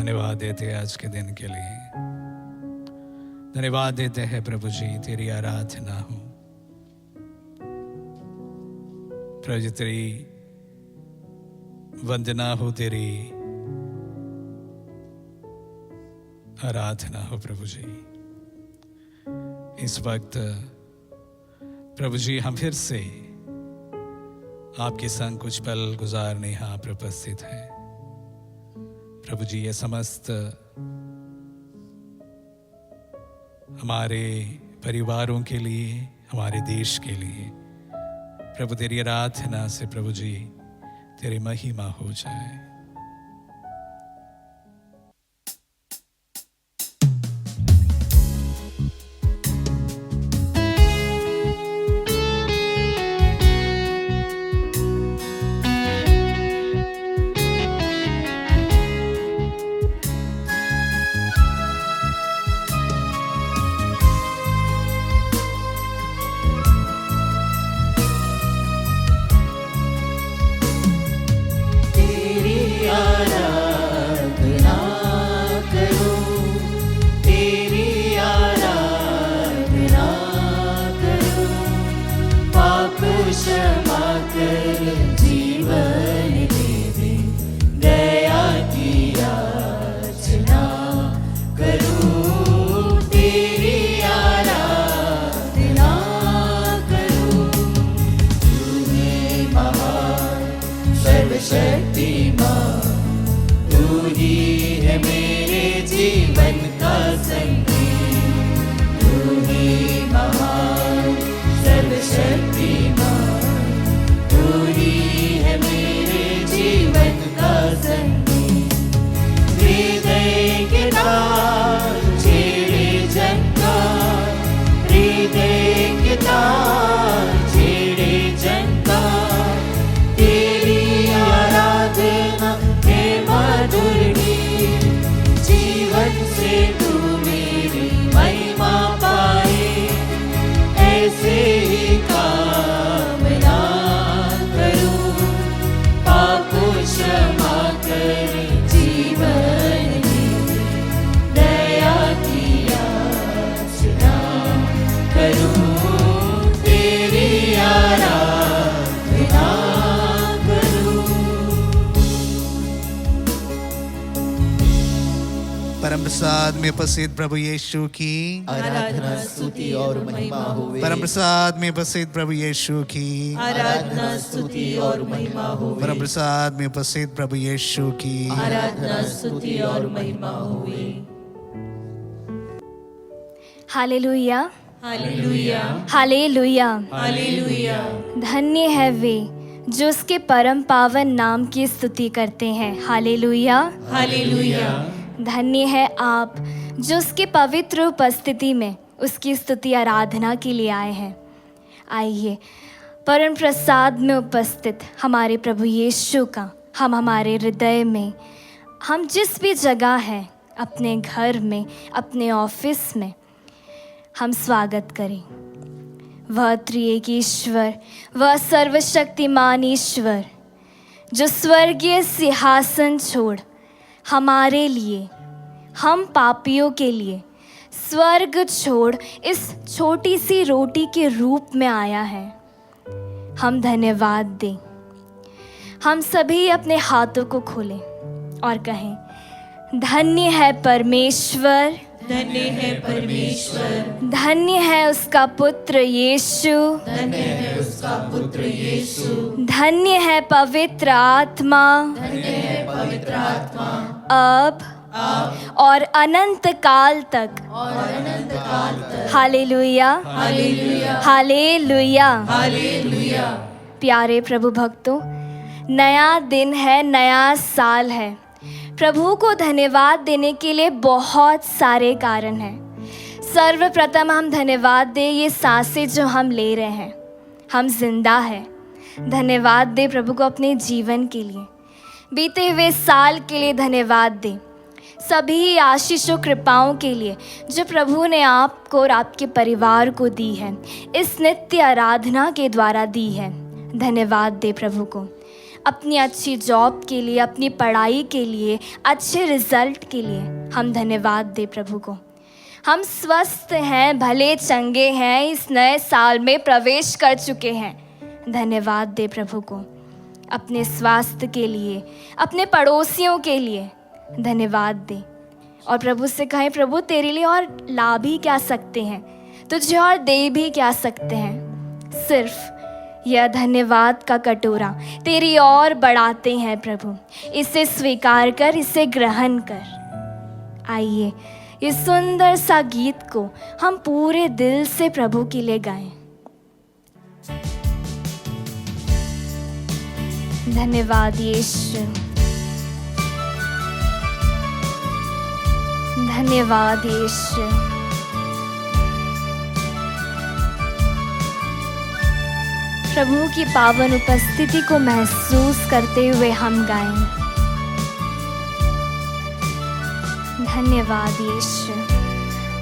धन्यवाद देते हैं आज के दिन के लिए। धन्यवाद देते हैं प्रभु जी, तेरी आराधना हो प्रभु जी, तेरी वंदना हो, तेरी आराधना हो प्रभु जी। इस वक्त प्रभु जी हम फिर से आपके संग कुछ पल गुजारने यहाँ पर उपस्थित हैं प्रभु जी। ये समस्त हमारे परिवारों के लिए, हमारे देश के लिए प्रभु तेरी आराधना से प्रभु जी तेरी महिमा हो जाए। परम प्रसाद में उपस्थित प्रभु यीशु की आराधना स्तुति और महिमा होवे। परम प्रसाद में उपस्थित प्रभु यीशु की आराधना स्तुति और महिमा होवे। परम प्रसाद में उपस्थित प्रभु यीशु की आराधना स्तुति और महिमा होवे। Hallelujah, hallelujah, hallelujah, hallelujah. धन्य है वे जो उसके परम पावन नाम की स्तुति करते हैं। Hallelujah, hallelujah. धन्य है आप जो उसके पवित्र उपस्थिति में उसकी स्तुति आराधना के लिए आए हैं। आइए परम प्रसाद में उपस्थित हमारे प्रभु यीशु का हम हमारे हृदय में, हम जिस भी जगह हैं, अपने घर में, अपने ऑफिस में, हम स्वागत करें। वह त्रिएक ईश्वर, वह सर्वशक्तिमान ईश्वर जो स्वर्गीय सिंहासन छोड़ हमारे लिए, हम पापियों के लिए स्वर्ग छोड़ इस छोटी सी रोटी के रूप में आया है। हम धन्यवाद दें। हम सभी अपने हाथों को खोलें और कहें, धन्य है परमेश्वर, धन्य है परमेश्वर, धन्य है उसका पुत्र यीशु, धन्य है उसका पुत्र यीशु, धन्य है पवित्र आत्मा, धन्य है पवित्र आत्मा, अब और अनंत काल तक। Hallelujah, hallelujah, hallelujah, hallelujah. प्यारे प्रभु भक्तों, नया दिन है, नया साल है। प्रभु को धन्यवाद देने के लिए बहुत सारे कारण हैं। सर्वप्रथम हम धन्यवाद दें ये सांसें जो हम ले रहे हैं, हम जिंदा हैं। धन्यवाद दें प्रभु को अपने जीवन के लिए, बीते हुए साल के लिए धन्यवाद दें, सभी आशीषों कृपाओं के लिए जो प्रभु ने आपको और आपके परिवार को दी है, इस नित्य आराधना के द्वारा दी है। धन्यवाद दे प्रभु को। अपनी अच्छी जॉब के लिए, अपनी पढ़ाई के लिए, अच्छे रिजल्ट के लिए हम धन्यवाद दे प्रभु को। हम स्वस्थ हैं, भले चंगे हैं, इस नए साल में प्रवेश कर चुके हैं। धन्यवाद दे प्रभु को अपने स्वास्थ्य के लिए, अपने पड़ोसियों के लिए धन्यवाद दे। और प्रभु से कहें, प्रभु तेरे लिए और ला भी क्या सकते हैं, तुझे और दे भी क्या सकते हैं, सिर्फ यह धन्यवाद का कटोरा तेरी और बढ़ाते हैं प्रभु। इसे स्वीकार कर, इसे ग्रहण कर। आइए इस सुंदर सा गीत को हम पूरे दिल से प्रभु के लिए गाएं। धन्यवाद यीशु, धन्यवाद यीशु। प्रभु की पावन उपस्थिति को महसूस करते हुए हम गाएं। धन्यवाद यीशु।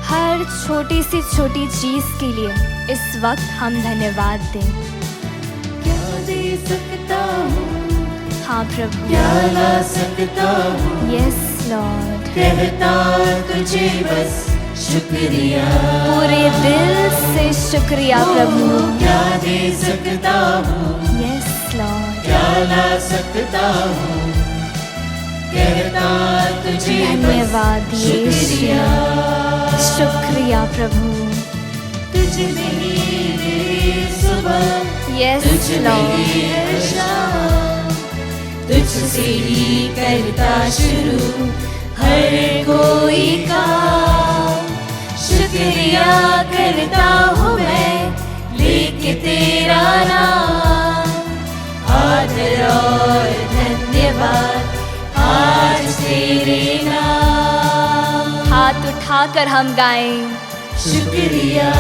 हर छोटी सी छोटी चीज के लिए इस वक्त हम धन्यवाद दें। क्या दे सकता हूँ, हाँ प्रभु, क्या ला सकता हूँ, यस लॉर्ड, कहता तुझे बस शुक्रिया, पूरे दिल से शुक्रिया प्रभु। क्या दे सकता हूँ, यस लॉर्ड, क्या ला सकता हूँ, कहता तुझे धन्यवाद बस यीशु, शुक्रिया। शुक्रिया प्रभु। तुझ में ही मेरी सुबह, यस तुझ में लॉर्ड, ही है शाम, तुझसे ही करता शुरू हर कोई काम। शुक्रिया करता हूँ मैं लेके तेरा नाम, आदर और धन्यवाद आज तेरे नाम। हाथ उठाकर हम गाएं। शुक्रिया,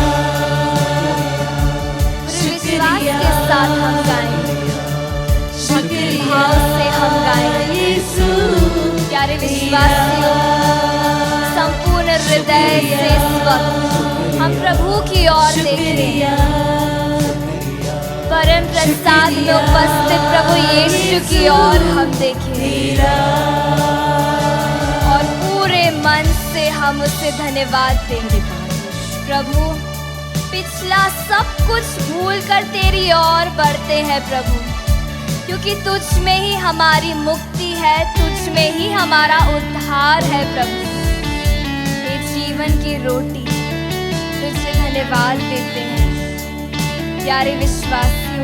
विश्वास के साथ हम गाएं, भक्ति भाव से हम गाएं। यीशु प्यारे विश्वासियों, संपूर्ण हृदय से इस वक्त हम प्रभु की ओर देखें। परम प्रसाद में उपस्थित प्रभु यीशु की ओर हम देखें और पूरे मन से हम उसे धन्यवाद देंगे। प्रभु, पिछला सब कुछ भूल कर तेरी ओर बढ़ते हैं प्रभु, क्योंकि तुझ में ही हमारी मुक्ति है, तुझ में ही हमारा उद्धार है प्रभु। ये जीवन की रोटी तुझे धन्यवाद देते हैं। प्यारे विश्वासियों,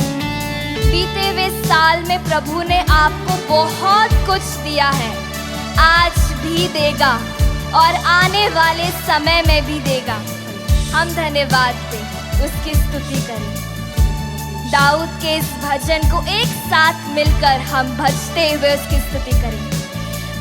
बीते हुए साल में प्रभु ने आपको बहुत कुछ दिया है, आज भी देगा और आने वाले समय में भी देगा। हम धन्यवाद दें, उसकी स्तुति करें। दाऊद के इस भजन को एक साथ मिलकर हम भजते हुए उसकी स्तुति करें।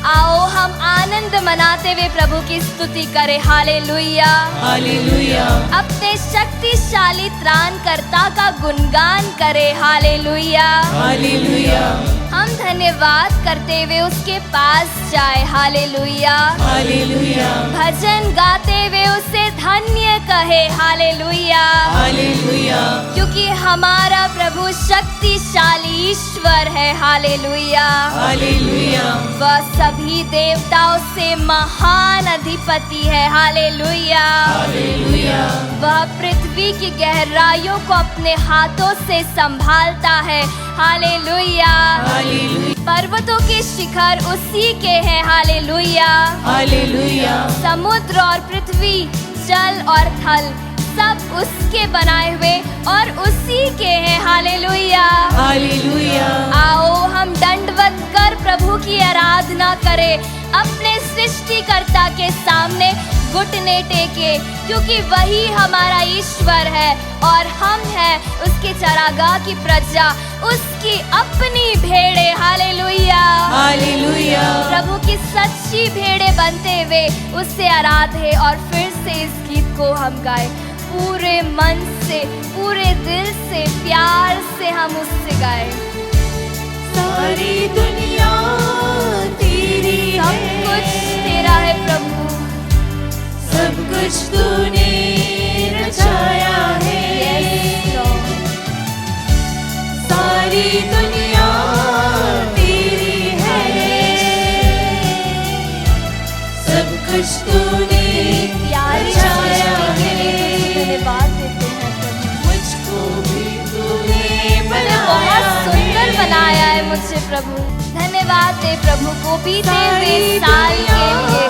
आओ हम आनंद मनाते हुए प्रभु की स्तुति करें। Hallelujah, hallelujah. अपने शक्तिशाली त्राणकर्ता का गुणगान करें। Hallelujah, hallelujah. हम धन्यवाद करते हुए उसके पास जाए। Hallelujah, hallelujah. भजन गाते हुए उसे धन्य कहे। Hallelujah, hallelujah. क्योंकि हमारा प्रभु शक्तिशाली ईश्वर है। Hallelujah, hallelujah. वह सभी देवताओं से महान अधिपति है। Hallelujah, hallelujah. वह पृथ्वी की गहराइयों को अपने हाथों से संभालता है। Hallelujah, hallelujah. पर्वतों के शिखर उसी के हैं। Hallelujah, hallelujah. समुद्र और पृथ्वी, जल और थल सब उसके बनाए हुए और उसी के हैं। Hallelujah, hallelujah. आओ हम दंडवत कर प्रभु की आराधना करें, अपने सृष्टिकर्ता के सामने घुटने टेके, क्योंकि वही हमारा ईश्वर है और हम हैं उसके चरागाह की प्रजा, उसकी अपनी भेड़े। Hallelujah, hallelujah. प्रभु की सच्ची भेड़े बनते हुए उससे आराधे और फिर से इस गीत को हम गाए पूरे मन से, पूरे दिल से, प्यार से हम उससे गाए। सारी दुनिया तेरी सब है, कुछ तेरा है प्रभु, सब कुछ तूने रचाया है। Yes, Lord. सारी दुनिया प्रभु। धन्यवाद दे प्रभु को बीते हुए साल के लिए।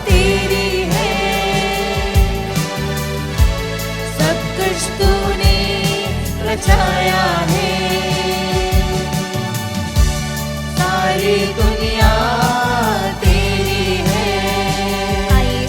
तेरी है, सब कुछ तूने रचाया है, सारी दुनिया तेरी है। आइए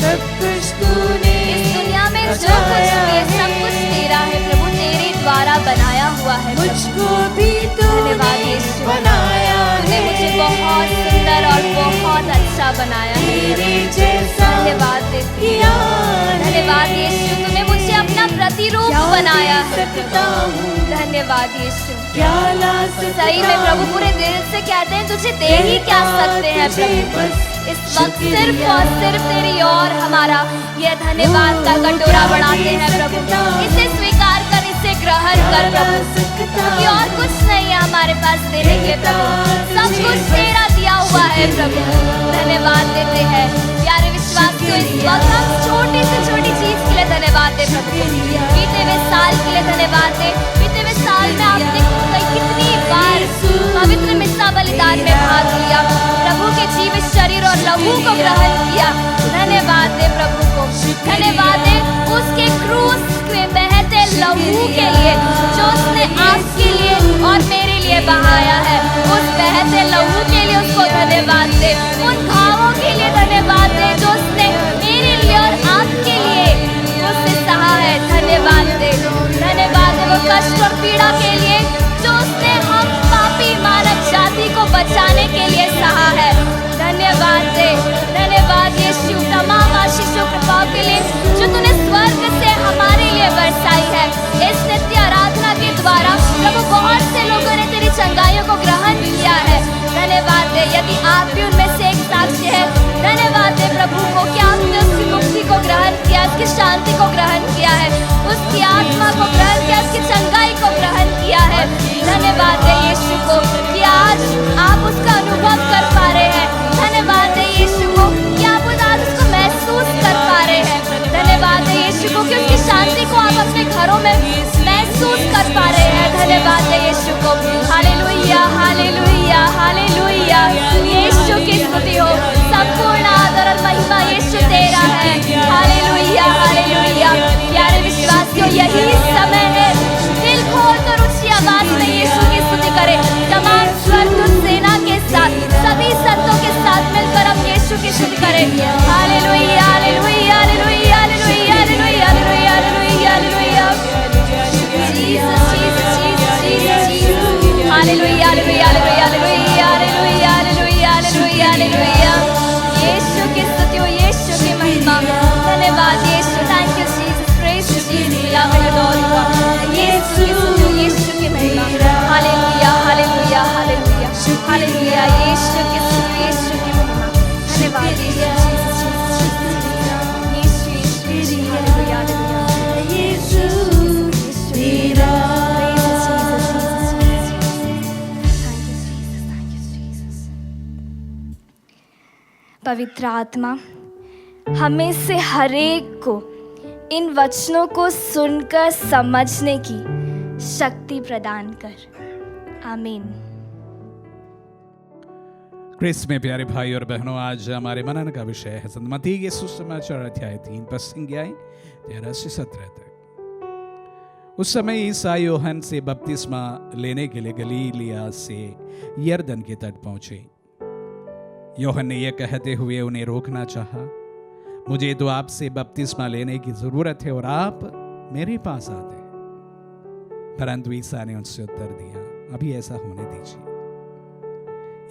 सब कुछ तूने इस दुनिया में जो कुछ भी है सब कुछ तेरा है प्रभु, तेरे द्वारा बनाया हुआ है। मुझको भी धन्यवाद तूने यीशु, बनाया तूने है, मुझे बहुत सुंदर और बहुत अच्छा बनाया है। तेरे जैसा धन्यवाद देती किया हूँ। है। धन्यवाद यीशु, तूने मुझे अपना प्रतिरूप क्या बनाया दे है सकता हूँ, धन्यवाद यीशु। क्या ला सकता सही में प्रभु हूँ, पूरे दिल से कहते हैं तुझे दे ही क्या सकते हैं प्रभु। इस वक्त सिर्फ और सिर्फ तेरी और हमारा यह धन्यवाद का कटोरा बढ़ाते हैं प्रभु। इसे स्वीकार कर, इसे ग्रहण कर प्रभु, क्योंकि और कुछ नहीं है हमारे पास देने के प्रभु, सब कुछ तेरा दिया हुआ है प्रभु। धन्यवाद देते हैं प्यारे विश्वासियों, इस वक्त हम छोटी से छोटी चीज के लिए धन्यवाद दे प्रभु। बीते हुए साल के लिए धन्यवाद दे। बीते हुए साल में आपने कितनी बार पवित्र मिस्सा बलिदान में भाग लिया, प्रभु के जीवित शरीर और लहू को ग्रहण किया। धन्यवाद दे प्रभु को, धन्यवाद दे उसके क्रूस में बहते लहू के लिए जो उसने आपके लिए और मेरे लिए बहाया है। उस बहते लहू के लिए उसको धन्यवाद दे, उन घावों के लिए धन्यवाद दे जो उसने मेरे लिए और आपके लिए उसने सहा है। धन्यवाद दे, धन्यवाद दे वो कष्ट और पीड़ा के लिए जो उसने हम पापी मानव जाति को बचाने के लिए सहा है। धन्यवाद दे, धन्यवाद यीशु तमाम आशीषों कृपाओं के लिए जो तूने स्वर्ग से हमारे लिए बरसाई है। इस नित्य आराधना के द्वारा प्रभु बहुत से लोगों ने तेरी चंगाइयों को ग्रहण किया है। धन्यवाद दे, यदि आप भी उनमें से एक साक्ष्य है, धन्यवाद दे प्रभु को कि आपने उसकी मुक्ति को ग्रहण किया, उसकी शांति को ग्रहण किया है, उसकी आत्मा को ग्रहण किया, उसकी चंगाई को ग्रहण किया है। धन्यवाद दे यीशु को कि आज आप उसका अनुभव कर पा रहे हैं। धन्यवाद दे यीशु को कि आप आज उसको महसूस कर पा रहे हैं। धन्यवाद दे यीशु को कि उसकी शांति को आप अपने घरों में महसूस कर पा रहे हैं। धन्यवाद दे यीशु को। Hallelujah, hallelujah, hallelujah. यीशु की स्तुति हो, संपूर्ण आदर और महिमा यीशु तेरा है। Hallelujah, hallelujah. प्यारे विश्वासियों, यही समय है दिल खोल कर ऊंची आवाज में यीशु की स्तुति करें। तमाम स्वर्गदूत सेना के साथ, सभी संतों के साथ मिलकर हम यीशु की स्तुति करें। Hallelujah, hallelujah, hallelujah, hallelujah, hallelujah, hallelujah, hallelujah. Jesus, Jesus, Jesus, Jesus, Jesus. Hallelujah, hallelujah, hallelujah, hallelujah, hallelujah, hallelujah, hallelujah, hallelujah. Yeshu की स्तुति हो, यीशु की महिमा। धन्यवाद Yeshu, thank you Jesus, praise you Jesus, we love you Lord. Yeshu की स्तुति हो, यीशु की महिमा। Hallelujah, hallelujah, hallelujah, hallelujah. Yeshu की स्तुति, यीशु की महिमा। धन्यवाद Yeshu, Jesus, Jesus, Yeshu, Yeshu, Yeshu, hallelujah, hallelujah. यीशु तेरा। पवित्र आत्मा हमें से हरेक को इन वचनों को सुनकर समझने की शक्ति प्रदान कर। आमीन। क्रिस्त में प्यारे भाई और बहनों, आज हमारे मनन का विषय है मत्ती के सुसमाचार अध्याय 3 पद 13 से 17 तक। उस समय ईसा यूहन्ना से बपतिस्मा लेने के लिए गलीलिया से यरदन के तट पहुंचे। यूहन्ना ने यह कहते हुए उन्हें रोकना चाहा, मुझे तो आपसे बपतिस्मा लेने की जरूरत है और आप मेरे पास आते हैं। परंतु ईसा ने उनसे उत्तर दिया, अभी ऐसा होने दीजिए।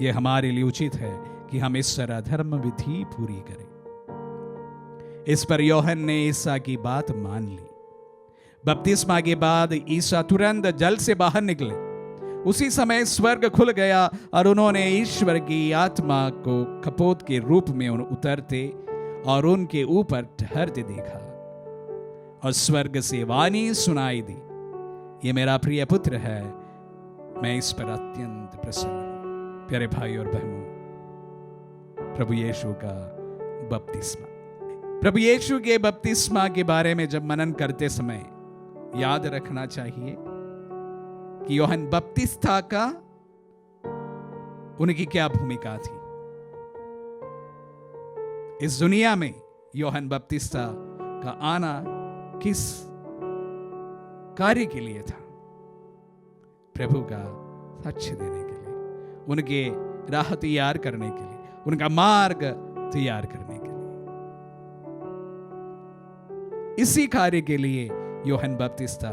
यह हमारे लिए उचित है कि हम इस तरह धर्म विधि पूरी करें। इस पर यूहन्ना ने ईसा की बात मान ली। बपतिस्मा के बाद ईसा तुरंत जल से बाहर निकले। उसी समय स्वर्ग खुल गया और उन्होंने ईश्वर की आत्मा को कपोत के रूप में उतरते और उनके ऊपर ठहरते देखा। और स्वर्ग से वाणी सुनाई दी, ये मेरा प्रिय पुत्र है, मैं इस पर अत्यंत प्रसन्न हूं। प्यारे भाई और बहनों, प्रभु यीशु का बपतिस्मा। प्रभु यीशु के बपतिस्मा के बारे में जब मनन करते समय याद रखना चाहिए कि यूहन्ना बपतिस्ता का उनकी क्या भूमिका थी इस दुनिया में। यूहन्ना बपतिस्ता का आना किस कार्य के लिए था? प्रभु का साक्ष्य देने के लिए, उनके राह तैयार करने के लिए, उनका मार्ग तैयार करने के लिए। इसी कार्य के लिए यूहन्ना बपतिस्ता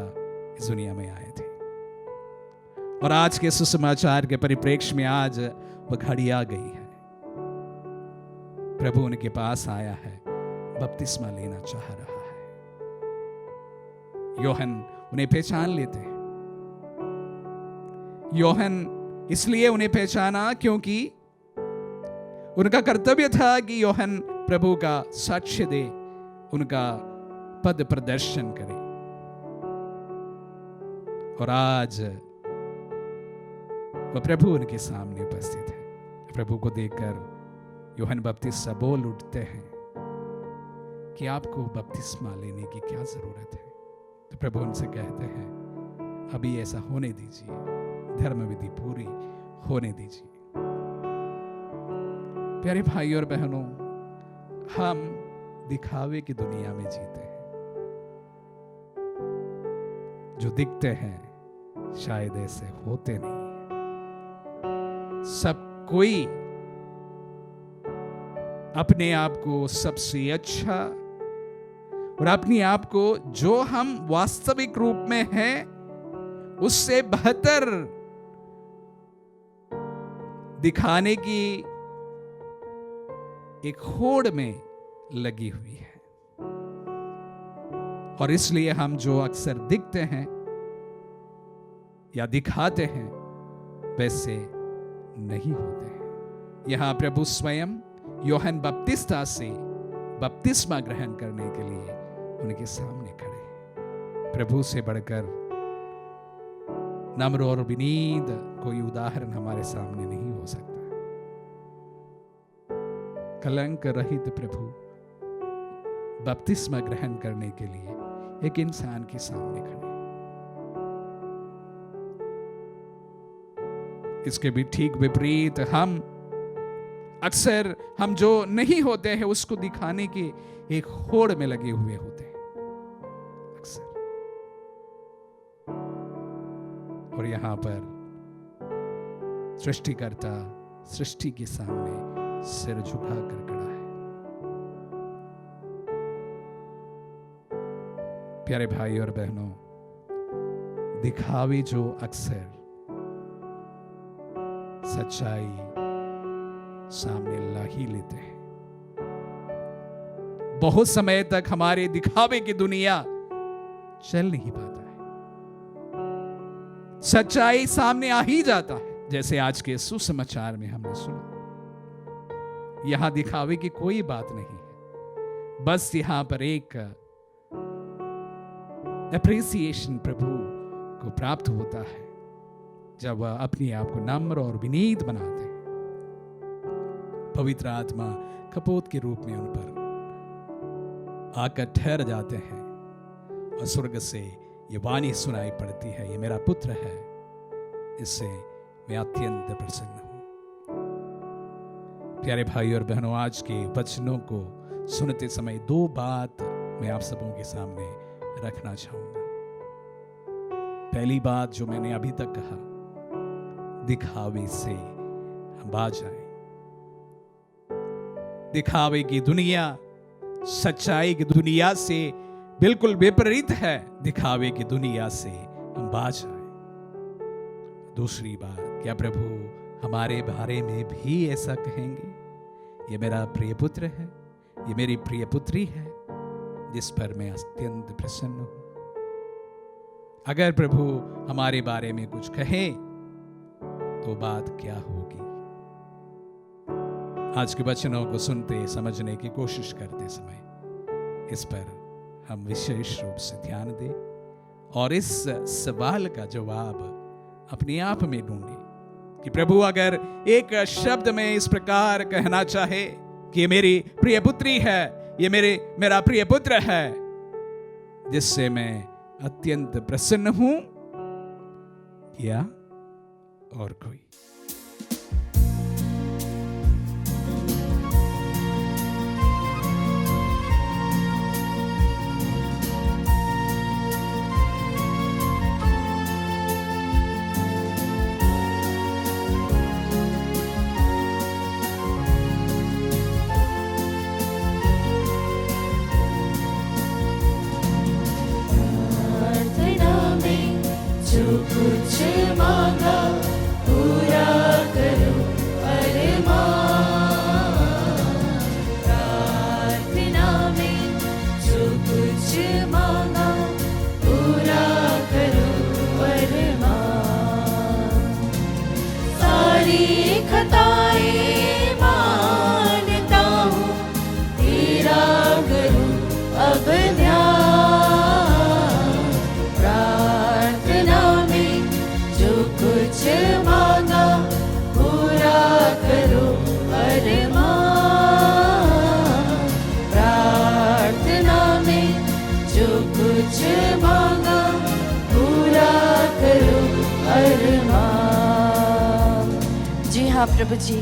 इस दुनिया में आए थे। और आज के सुसमाचार के परिप्रेक्ष्य में आज वह घड़ी आ गई है। प्रभु उनके पास आया है, बपतिस्मा लेना चाह रहा है। यूहन्ना उन्हें पहचान लेते हैं। यूहन्ना इसलिए उन्हें पहचाना क्योंकि उनका कर्तव्य था कि यूहन्ना प्रभु का साक्ष्य दे, उनका पद प्रदर्शन करे। और आज वह प्रभु उनके सामने उपस्थित है। प्रभु को देखकर यूहन्ना बपतिस्ता बोल उठते हैं कि आपको बपतिस्मा लेने की क्या जरूरत है? तो प्रभु उनसे कहते हैं, अभी ऐसा होने दीजिए, धर्म विधि पूरी होने दीजिए। प्यारे भाइयों और बहनों, हम दिखावे की दुनिया में जीते हैं। जो दिखते हैं शायद ऐसे होते नहीं। सब कोई अपने आप को सबसे अच्छा और अपने आप को जो हम वास्तविक रूप में हैं उससे बेहतर दिखाने की एक होड़ में लगी हुई है। और इसलिए हम जो अक्सर दिखते हैं या दिखाते हैं वैसे नहीं होते हैं। यहां प्रभु स्वयं यूहन्ना बपतिस्ता से बपतिस्मा ग्रहण करने के लिए उनके सामने खड़े हैं। प्रभु से बढ़कर नम्र और विनीत कोई उदाहरण हमारे सामने नहीं हो सकता। कलंक रहित प्रभु बपतिस्मा ग्रहण करने के लिए एक इंसान के सामने खड़े। इसके भी ठीक विपरीत हम अक्सर हम जो नहीं होते हैं उसको दिखाने के एक होड़ में लगे हुए होते हैं अक्सर। और यहां पर सृष्टिकर्ता सृष्टि के सामने सिर झुकाकर खड़ा है। प्यारे भाई और बहनों, दिखावे जो अक्सर सच्चाई सामने ला ही लेते हैं। बहुत समय तक हमारे दिखावे की दुनिया चल नहीं पाता है। सच्चाई सामने आ ही जाता है, जैसे आज के सुसमाचार में हमने सुना। यहां दिखावे की कोई बात नहीं है, बस यहां पर एक एप्रिसिएशन प्रभु को प्राप्त होता है जब वह अपने आप को नम्र और विनीत बनाते हैं। पवित्र आत्मा कपोत के रूप में उन पर आकर ठहर जाते हैं और स्वर्ग से ये वाणी सुनाई पड़ती है, ये मेरा पुत्र है, इससे मैं अत्यंत प्रसन्न हूं। प्यारे भाई और बहनों, आज के वचनों को सुनते समय दो बात मैं आप सबों के सामने रखना चाहूंगा। पहली बात जो मैंने अभी तक कहा, दिखावे से हम बाज जाएं। दिखावे की दुनिया सच्चाई की दुनिया से बिल्कुल विपरीत है। दिखावे की दुनिया से हम बाज जाएं। दूसरी बात, क्या प्रभु हमारे बारे में भी ऐसा कहेंगे? ये मेरा प्रिय पुत्र है, ये मेरी प्रिय पुत्री है, जिस पर मैं अत्यंत प्रसन्न हूं। अगर प्रभु हमारे बारे में कुछ कहे तो बात क्या होगी? आज के वचनों को सुनते समझने की कोशिश करते समय इस पर हम विशेष रूप से ध्यान दें और इस सवाल का जवाब अपने आप में ढूंढें कि प्रभु अगर एक शब्द में इस प्रकार कहना चाहे कि ये मेरी प्रिय पुत्री है, ये मेरा प्रिय पुत्र है, जिससे मैं अत्यंत प्रसन्न हूं, या और कोई? प्रार्थना में जो कुछ मांगा पूरा करो अरमान। प्रार्थना में जो कुछ मांगा पूरा करो अरमान। सारी खताएं मानता हूँ, तेरा करूँ अब ध्यान। प्रार्थना में जो कुछ मांगा पूरा करो अरमान। प्रार्थना में जो कुछ मांगा पूरा करो अरमान। जी हाँ प्रभु जी,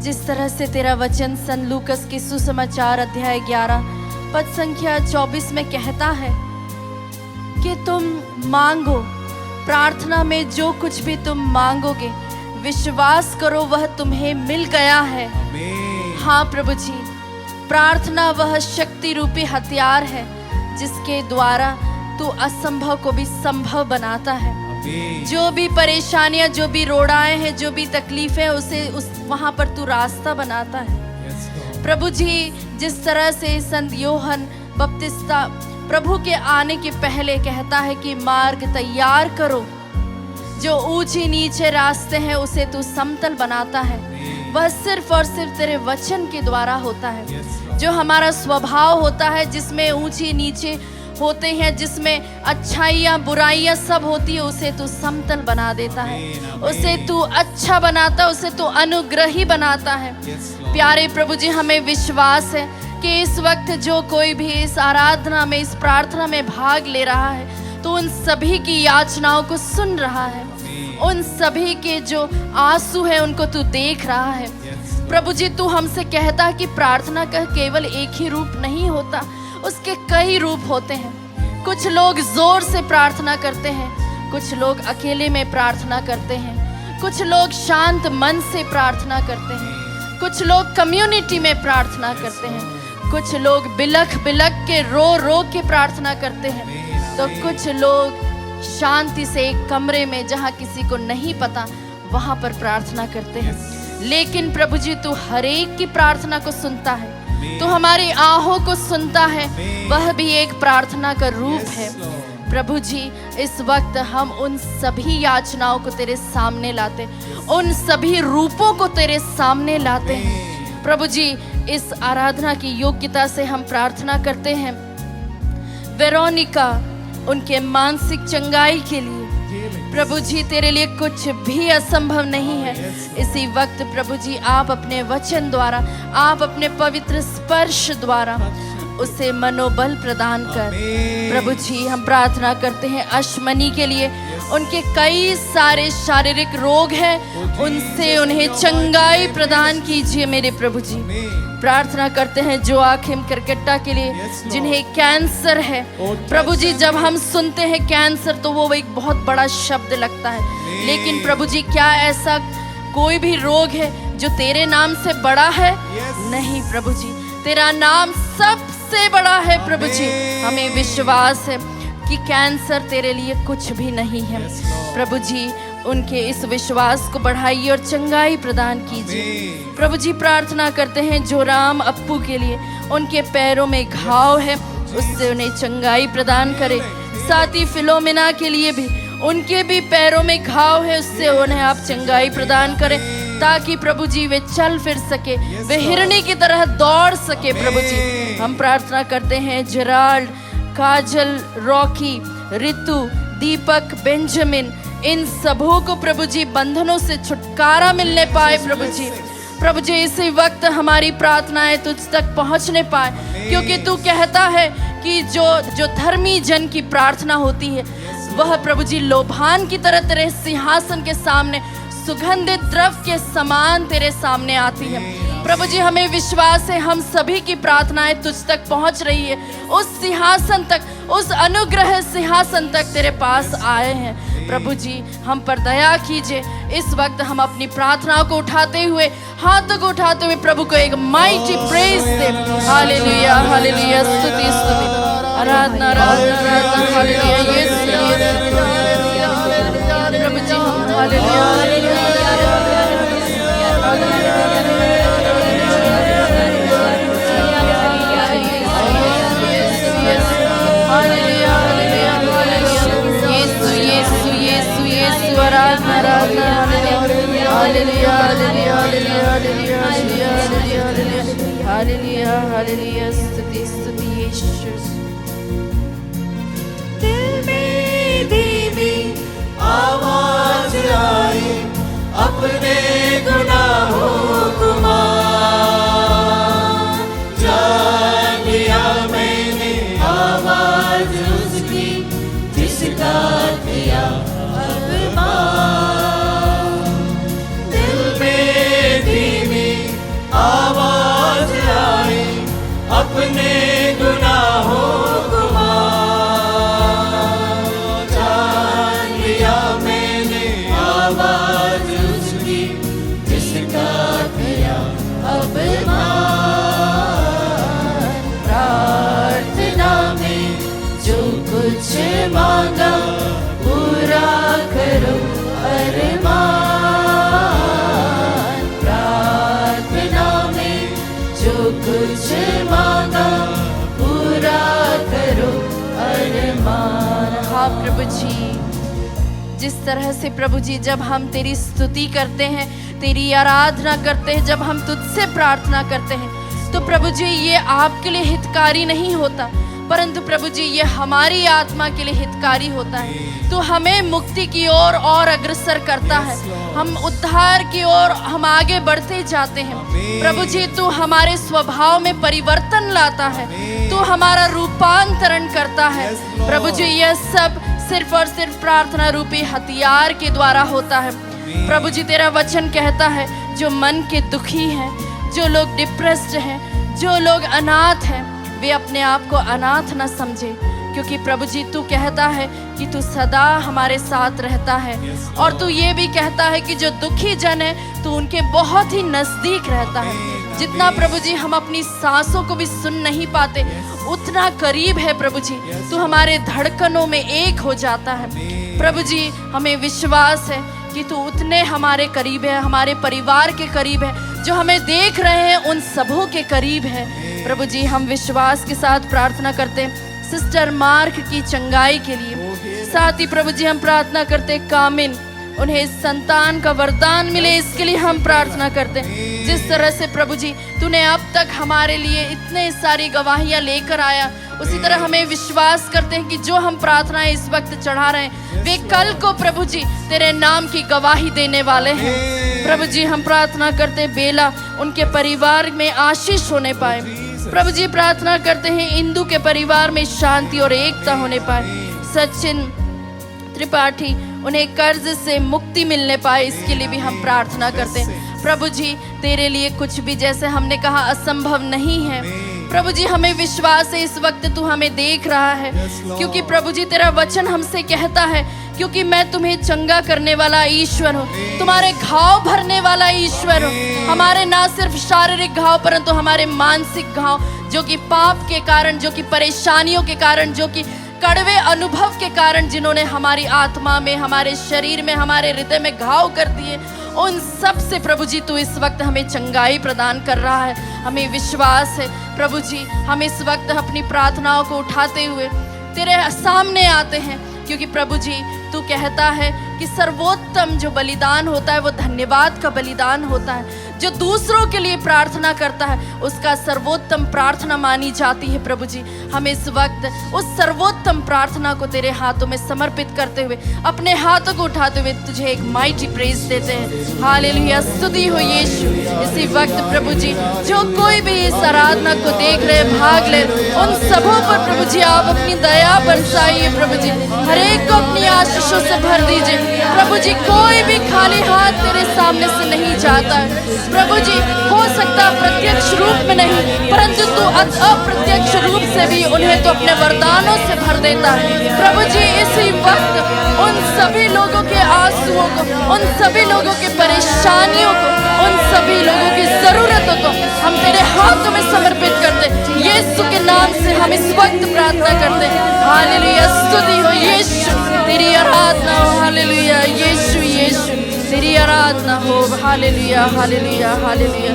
जिस तरह से तेरा वचन सन लूकस के सुसमाचार अध्याय 11 पद संख्या 24 में कहता है कि तुम मांगो, प्रार्थना में जो कुछ भी तुम मांगोगे विश्वास करो वह तुम्हें मिल गया है। हाँ प्रभु जी, प्रार्थना वह शक्ति रूपी हथियार है जिसके द्वारा तू असंभव को भी संभव बनाता है। जो भी परेशानियां, जो भी रोड़ाएं हैं, जो भी तकलीफें, उसे वहां पर तू रास्ता बनाता है। प्रभु जी, जिस तरह से संत यूहन्ना बपतिस्ता प्रभु के आने के पहले कहता है कि मार्ग तैयार करो, जो ऊंची नीचे रास्ते हैं उसे तू समतल बनाता है। वह सिर्फ और सिर्फ तेरे वचन के द्वारा होता है। जो हमारा स्वभाव होता है जिसमें ऊंची नीचे होते हैं, जिसमें अच्छाइयाँ बुराइयाँ सब होती है, उसे तू समतल बना देता है, उसे तू अच्छा बनाता है, उसे तू अनुग्रही बनाता है। प्यारे प्रभु जी, हमें विश्वास है कि इस वक्त जो कोई भी इस आराधना में, इस प्रार्थना में भाग ले रहा है तो उन सभी की याचनाओं को सुन रहा है, उन सभी के जो आंसू है उनको तू देख रहा है। प्रभु जी, तू हमसे कहता है कि प्रार्थना का केवल एक ही रूप नहीं होता, उसके कई रूप होते हैं। कुछ लोग जोर से प्रार्थना करते हैं, कुछ लोग अकेले में प्रार्थना करते हैं, कुछ लोग शांत मन से प्रार्थना करते हैं, कुछ लोग कम्युनिटी में प्रार्थना करते हैं, कुछ लोग बिलख बिलख के रो रो के प्रार्थना करते हैं, तो कुछ लोग शांति से एक कमरे में जहाँ किसी को नहीं पता वहाँ पर प्रार्थना करते हैं। लेकिन प्रभु जी, तू हर एक की प्रार्थना को सुनता है, तू हमारी आहों को सुनता है, वह भी एक प्रार्थना का रूप है। प्रभु जी, इस वक्त हम उन सभी याचनाओं को तेरे सामने लाते, उन सभी रूपों को तेरे सामने लाते हैं। प्रभु जी, इस आराधना की योग्यता से हम प्रार्थना करते हैं वेरोनिका, उनके मानसिक चंगाई के लिए। प्रभु जी, तेरे लिए कुछ भी असंभव नहीं है। इसी वक्त प्रभु जी, आप अपने वचन द्वारा, आप अपने पवित्र स्पर्श द्वारा उसे मनोबल प्रदान कर। प्रभु जी, हम प्रार्थना करते हैं अश्मनी के लिए, उनके कई सारे शारीरिक रोग हैं, उनसे उन्हें चंगाई प्रदान कीजिए मेरे प्रभु जी। प्रार्थना करते हैं जोआखिम करकट्टा के लिए, जिन्हें कैंसर है। प्रभु जी, जब हम सुनते हैं कैंसर तो वो एक बहुत बड़ा शब्द लगता है, लेकिन प्रभु जी, क्या ऐसा कोई भी रोग है जो तेरे नाम से बड़ा है? नहीं प्रभु जी, तेरा नाम सबसे बड़ा है। प्रभु जी, हमें विश्वास है कि कैंसर तेरे लिए कुछ भी नहीं है। प्रभु जी, उनके इस विश्वास को बढ़ाइए और चंगाई प्रदान कीजिए। प्रभु जी, प्रार्थना करते हैं जो राम अप्पू के लिए, उनके पैरों में घाव है, उससे उन्हें चंगाई प्रदान करे। साथ ही फिलोमिना के लिए भी, उनके भी पैरों में घाव है, उससे उन्हें आप चंगाई प्रदान करें, ताकि प्रभु जी वे चल फिर सके, वे हिरणी की तरह दौड़ सके। प्रभु जी, हम प्रार्थना करते हैं जेराल्ड, काजल, रॉकी, रितु, दीपक, बेंजामिन, इन सबों को प्रभु जी बंधनों से छुटकारा मिलने पाए। प्रभु जी, इसी वक्त हमारी प्रार्थनाएं तुझ तक पहुंचने पाए, क्योंकि तू कहता है कि जो धर्मी जन की प्रार्थना होती है वह प्रभु जी लोभान की तरह तेरे सिंहासन के सामने सुगंधित द्रव्य के समान तेरे सामने आती है। प्रभु जी हमें विश्वास है हम सभी की प्रार्थनाएं तुझ तक पहुंच रही है, उस सिंहासन तक, उस अनुग्रह सिंहासन तक तेरे पास आए हैं। प्रभु जी हम पर दया कीजिए। इस वक्त हम अपनी प्रार्थना को उठाते हुए, हाथों को उठाते हुए प्रभु को एक माइटी प्रेज दे। हालेलुया हालेलुया, स्तुति स्तुति, आराधना आराधना आराधना, हालेलुया यीशु प्रभु जी हालेलुया आराधना आराधना, hallelujah hallelujah hallelujah hallelujah hallelujah hallelujah, स्तुति स्तुति यीशु। दिल में धीमी आवाज आई, अपने गुनाहों को मान, जान लिया मैंने आवाज उसकी, जिसका किया दिल में धीमी आवाज आई, अपने गुनाहों को मान, जान लिया मैंने आवाज उसकी, जिसका किया अपमान। प्रार्थना में जो कुछ मांगा पूरा करो अरमान, प्रार्थना में जो कुछ मांगा पूरा करो अरमान। हाँ प्रभु जी, जिस तरह से प्रभु जी जब हम तेरी स्तुति करते हैं, तेरी आराधना करते हैं, जब हम तुझसे प्रार्थना करते हैं, तो प्रभु जी ये आपके लिए हितकारी नहीं होता, परंतु प्रभु जी ये हमारी आत्मा के लिए हितकारी होता है। तो हमें मुक्ति की ओर और अग्रसर करता है, हम उद्धार की ओर हम आगे बढ़ते जाते हैं। प्रभु जी तू हमारे स्वभाव में परिवर्तन लाता है, तू हमारा रूपांतरण करता है। प्रभु जी यह सब सिर्फ और सिर्फ प्रार्थना रूपी हथियार के द्वारा होता है। प्रभु जी तेरा वचन कहता है जो मन के दुखी हैं, जो लोग डिप्रेस्ड हैं, जो लोग अनाथ हैं, वे अपने आप को अनाथ न समझे, क्योंकि प्रभु जी तू कहता है कि तू सदा हमारे साथ रहता है। और तू ये भी कहता है कि जो दुखी जन है तू उनके बहुत ही नजदीक रहता है। जितना प्रभु जी हम अपनी सांसों को भी सुन नहीं पाते, उतना करीब है प्रभु जी, तू हमारे धड़कनों में एक हो जाता है। प्रभु जी हमें विश्वास है कि तू उतने हमारे करीब है, हमारे परिवार के करीब है, जो हमें देख रहे हैं उन सबों के करीब है। प्रभु जी हम विश्वास के साथ प्रार्थना करते हैं सिस्टर मार्क की चंगाई के लिए। साथ ही प्रभु जी हम प्रार्थना करते कामिन, उन्हें संतान का वरदान मिले, इसके लिए हम प्रार्थना करते हैं। जिस तरह से प्रभु जी तूने अब तक हमारे लिए इतने सारी गवाहियां लेकर आया, उसी तरह हमें विश्वास करते हैं कि जो हम प्रार्थनाएं इस वक्त चढ़ा रहे हैं वे कल को प्रभु जी तेरे नाम की गवाही देने वाले हैं। प्रभु जी हम प्रार्थना करते हैं बेला उनके परिवार में आशीष होने पाए। प्रभु जी प्रार्थना करते हैं इंदु के परिवार में शांति और एकता होने पाए। सचिन त्रिपाठी उन्हें कर्ज से मुक्ति मिलने पाए, इसके लिए भी हम प्रार्थना करते हैं। प्रभु जी तेरे लिए कुछ भी, जैसे हमने कहा, असंभव नहीं है। प्रभु जी हमें विश्वास है इस वक्त तू हमें देख रहा है, क्योंकि प्रभु जी तेरा वचन हमसे कहता है क्योंकि मैं तुम्हें चंगा करने वाला ईश्वर हूँ, तुम्हारे घाव भरने वाला ईश्वर हूँ। हमारे ना सिर्फ शारीरिक घाव परंतु हमारे मानसिक घाव, जो कि पाप के कारण, जो कि परेशानियों के कारण, जो कि कड़वे अनुभव के कारण जिन्होंने हमारी आत्मा में, हमारे शरीर में, हमारे हृदय में घाव कर दिए, उन सब से प्रभु जी तू इस वक्त हमें चंगाई प्रदान कर रहा है। हमें विश्वास है प्रभु जी हम इस वक्त अपनी प्रार्थनाओं को उठाते हुए तेरे सामने आते हैं, क्योंकि प्रभु जी तू कहता है कि सर्वोत्तम जो बलिदान होता है वो धन्यवाद का बलिदान होता है। जो दूसरों के लिए प्रार्थना करता है उसका सर्वोत्तम प्रार्थना मानी जाती है। प्रभु जी हम इस वक्त उस सर्वोत्तम प्रार्थना को तेरे हाथों में समर्पित करते हुए, अपने हाथों को उठाते हुए तुझे एक माइटी प्रेज देते हैं। हालेलुया, स्तुति हो यीशु। इसी वक्त प्रभु जी जो कोई भी इस आराधना को देख रहे, भाग ले, उन सबों पर प्रभु जी आप अपनी दया बरसाइए। प्रभु जी हर एक को अपनी आशीषों से भर दीजिए। प्रभु जी, कोई भी खाली हाथ तेरे सामने से नहीं जाता है। प्रभु जी, हो सकता है प्रत्यक्ष रूप में नहीं, परंतु तू अप्रत्यक्ष रूप से भी उन्हें तो अपने वरदानों से भर देता है। प्रभु जी, इसी वक्त उन सभी लोगों के आंसुओं को, उन सभी लोगों की परेशानियों को, उन सभी लोगों की जरूरतों को हम तेरे हाथों में समर्पित करते। यीशु के नाम से हम इस वक्त प्रार्थना करते हैं। हालेलुया, स्तुति हो यीशु, तेरी आराधना हो। हालेलुया यीशु, यीशु तेरी आराधना हो। हालेलुया, हालेलुया, हालेलुया,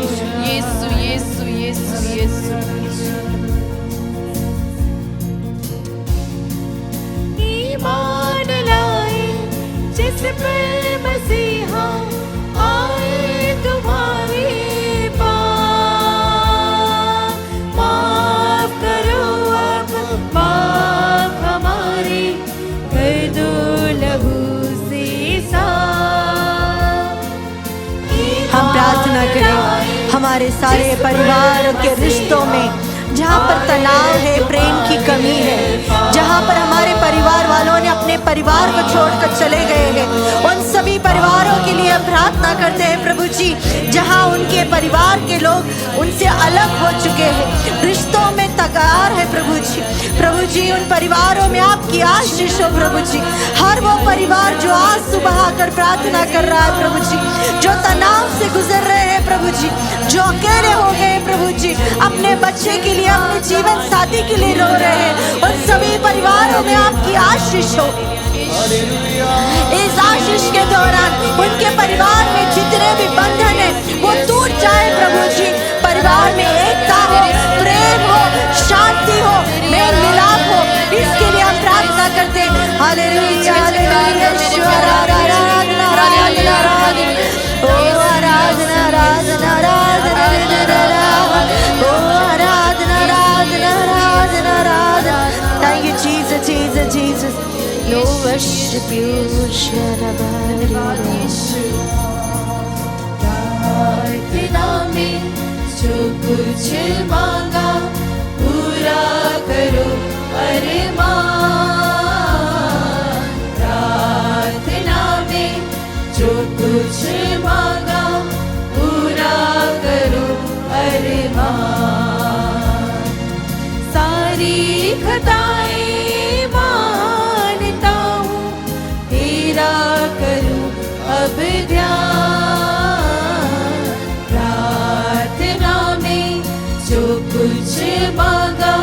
यीशु, यीशु, यीशु, यीशु। ईमान लाए जिस पर मसीहा आए तुम्हारे पास, माफ करो अब पाप हमारे, कर दो लहू से साफ। हम प्रार्थना करें हमारे सारे परिवार के रिश्तों में जहाँ पर तनाव है, प्रेम की कमी है, जहाँ पर हमारे परिवार वालों ने अपने परिवार को छोड़कर चले गए हैं, उन सभी परिवारों के लिए प्रार्थना करते हैं प्रभु जी। जहाँ उनके परिवार के लोग उनसे अलग हो चुके हैं, रिश्तों में तकरार है प्रभु जी। प्रभु जी, उन परिवारों में आपकी आशीष हो प्रभु जी। हर वो परिवार जो आंसू बहाकर प्रार्थना कर रहा है प्रभु जी, जो तनाव से गुजर रहे हैं प्रभु जी, जो अकेले हो गए प्रभु जी, अपने बच्चे के लिए, अपने जीवन साथी के लिए रो रहे हैं, उन सभी परिवारों में आपकी आशीष हो। इस आशीष के दौरान उनके परिवार में जितने भी बंधन है वो टूट जाए प्रभु जी। परिवार में एकता हो, प्रेम हो, शांति हो, मेल मिलाप हो, इसके लिए हम प्रार्थना करते हैं। हालेलुया, हालेलुया, आराधना, आराधना, ओ आराधना, आराधना, आराधना, ओ आराधना, आराधना, आराधना, आराधना। Thank you Jesus, Jesus, Jesus. Lord, worship you, प्रार्थना में जो कुछ मांगा पूरा करो अरमान। प्रार्थना में जो कुछ मांगा पूरा करो अरमान। सारी खताएं मानता हूँ, तेरा करूँ अब ध्यान। प्रार्थना में जो कुछ मांगा